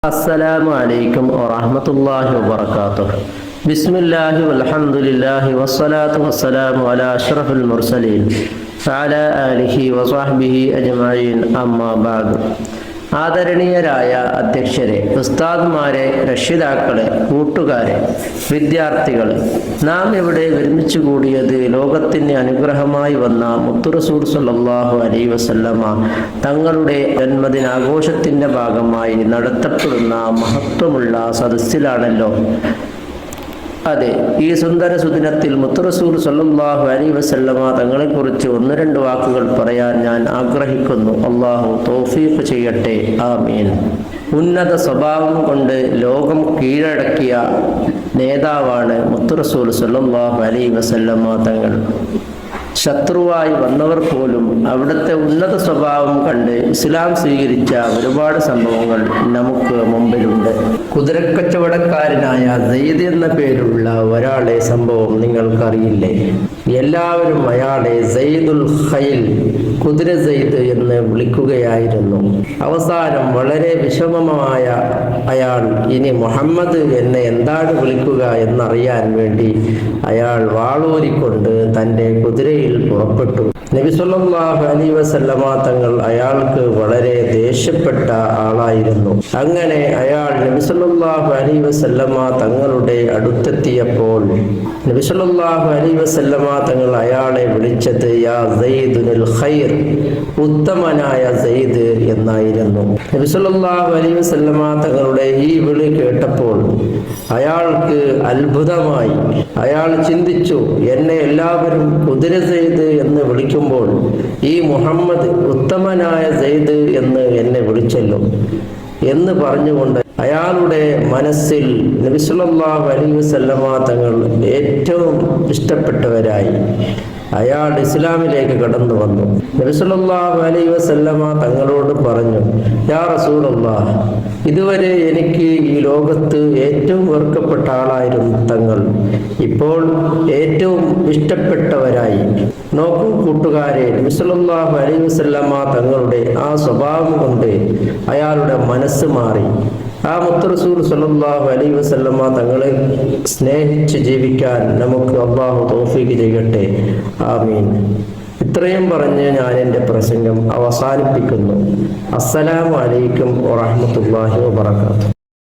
അസ്സലാമു അലൈക്കും വറഹ്മത്തുള്ളാഹി വബറകാതുഹു. ബിസ്മില്ലാഹി വൽഹംദുലില്ലാഹി വസ്സലാത്തു വസ്സലാമു അലാ അഷ്റഫിൽ മുർസലീൻ വഅലാ ആലിഹി വസ്വഹ്ബിഹി അജ്മഈൻ. അമ്മാ ബഅദ്. ആദരണീയരായ അധ്യക്ഷരെ, ഉസ്താദ്മാരെ, രക്ഷിതാക്കളെ, കൂട്ടുകാരെ, വിദ്യാർത്ഥികളെ, നാം ഇവിടെ ഒരുമിച്ച് കൂടിയത് ലോകത്തിന് അനുഗ്രഹമായി വന്ന മുത്തുറസൂൽ സ്വല്ലല്ലാഹു അലൈഹി വസല്ലമ തങ്ങളുടെ ജന്മദിനാഘോഷത്തിന്റെ ഭാഗമായി നടത്തപ്പെടുന്ന മഹത്വമുള്ള സദസ്സിലാണല്ലോ. അതെ, ഈ സുന്ദര സുദിനത്തിൽ മുത്തുറസൂൽ സ്വല്ലല്ലാഹു അലൈഹി വസല്ലമ തങ്ങളെക്കുറിച്ച് ഒന്ന് രണ്ട് വാക്കുകൾ പറയാൻ ഞാൻ ആഗ്രഹിക്കുന്നു. അള്ളാഹു തൗഫീഖ് ചെയ്യട്ടെ, ആമീൻ. ഉന്നത സ്വഭാവം കൊണ്ട് ലോകം കീഴടക്കിയ നേതാവാണ് മുത്തുറസൂൽ സ്വല്ലല്ലാഹു അലൈഹി വസല്ലമ തങ്ങൾ. ശത്രുവായി വന്നവർ പോലും അവിടുത്തെ ഉന്നത സ്വഭാവം കണ്ട് ഇസ്ലാം സ്വീകരിച്ച ഒരുപാട് സംഭവങ്ങൾ നമുക്ക് മുമ്പിലുണ്ട്. കുതിരക്കച്ചവടക്കാരനായ സെയ്ദ് എന്ന പേരുള്ള ഒരാളെ സംഭവം നിങ്ങൾക്കറിയില്ലേ? എല്ലാവരും അയാളെ സെയ്ദുൽ ഖൈൽ, കുതിര സെയ്ദ് എന്ന് വിളിക്കുകയായിരുന്നു. അവസാനം വളരെ വിഷമമായ അയാൾ ഇനി മുഹമ്മദ് എന്നെ എന്താണ് വിളിക്കുക എന്നറിയാൻ വേണ്ടി അയാൾ വാളൂരിക്കൊണ്ട് തൻ്റെ കുതിരയിൽ പുറപ്പെട്ടു. നബി സല്ലല്ലാഹു അലൈഹി വസല്ലമ തങ്ങൾ അയാൾക്ക് വളരെ ദേഷ്യപ്പെട്ട ആളായിരുന്നു. അങ്ങനെ അയാൾ നബി സല്ലല്ലാഹു അലൈഹി വസല്ലമ തങ്ങളുടെ അടുത്തെത്തിയപ്പോൾ നബി സല്ലല്ലാഹു അലൈഹി വസല്ലമ തങ്ങൾ അയാളെ വിളിച്ചത് യാ സെയ്ദുൽ ഖൈർ, ഉത്തമനായ സെയ്ദ് എന്നായിരുന്നു. നബി സല്ലല്ലാഹു അലൈഹി വസല്ലമ തങ്ങളുടെ ഈ വിളി കേട്ടപ്പോൾ അയാൾക്ക് അത്ഭുതമായി. അയാൾ ചിന്തിച്ചു, എന്നെ എല്ലാവരും കുതിര സെയ്ദ് എന്ന് വിളിക്കുമ്പോൾ ഈ മുഹമ്മദ് ഉത്തമനായ സെയ്ദ് എന്ന് എന്നെ വിളിച്ചല്ലോ എന്ന് പറഞ്ഞുകൊണ്ട് അയാളുടെ മനസ്സിൽ നബി സല്ലല്ലാഹു അലൈഹി വസല്ലമ തങ്ങൾ ഏറ്റവും ഇഷ്ടപ്പെട്ടവരായി. അയാൾ ഇസ്ലാമിലേക്ക് കടന്നു വന്നു. നബി സല്ലല്ലാഹു അലൈഹി വസല്ലമ തങ്ങളോട് പറഞ്ഞു, യാ റസൂലല്ലാഹ്, ഇതുവരെ എനിക്ക് ഈ ലോകത്ത് ഏറ്റവും വെറുക്കപ്പെട്ട ആളായിരുന്നു തങ്ങൾ, ഇപ്പോൾ ഏറ്റവും ഇഷ്ടപ്പെട്ടവരായി. നോക്കൂ കൂട്ടുകാരെ, നബി സല്ലല്ലാഹു അലൈഹി വസല്ലമ തങ്ങളുടെ ആ സ്വഭാവം കൊണ്ട് അയാളുടെ മനസ്സ് മാറി. ആ മുത്തുറസൂൽ സ്വല്ലല്ലാഹു അലൈഹി വസല്ലമ തങ്ങളെ സ്നേഹിച്ച് ജീവിക്കാൻ നമുക്ക് അല്ലാഹു തൗഫീഖ് ചെയ്യട്ടെ, ആമീൻ. ഇത്രയും പറഞ്ഞ് ഞാൻ എൻ്റെ പ്രസംഗം അവസാനിപ്പിക്കുന്നു. അസ്സലാമു അലൈക്കും വറഹ്മത്തുള്ളാഹി വബറകാതുഹു.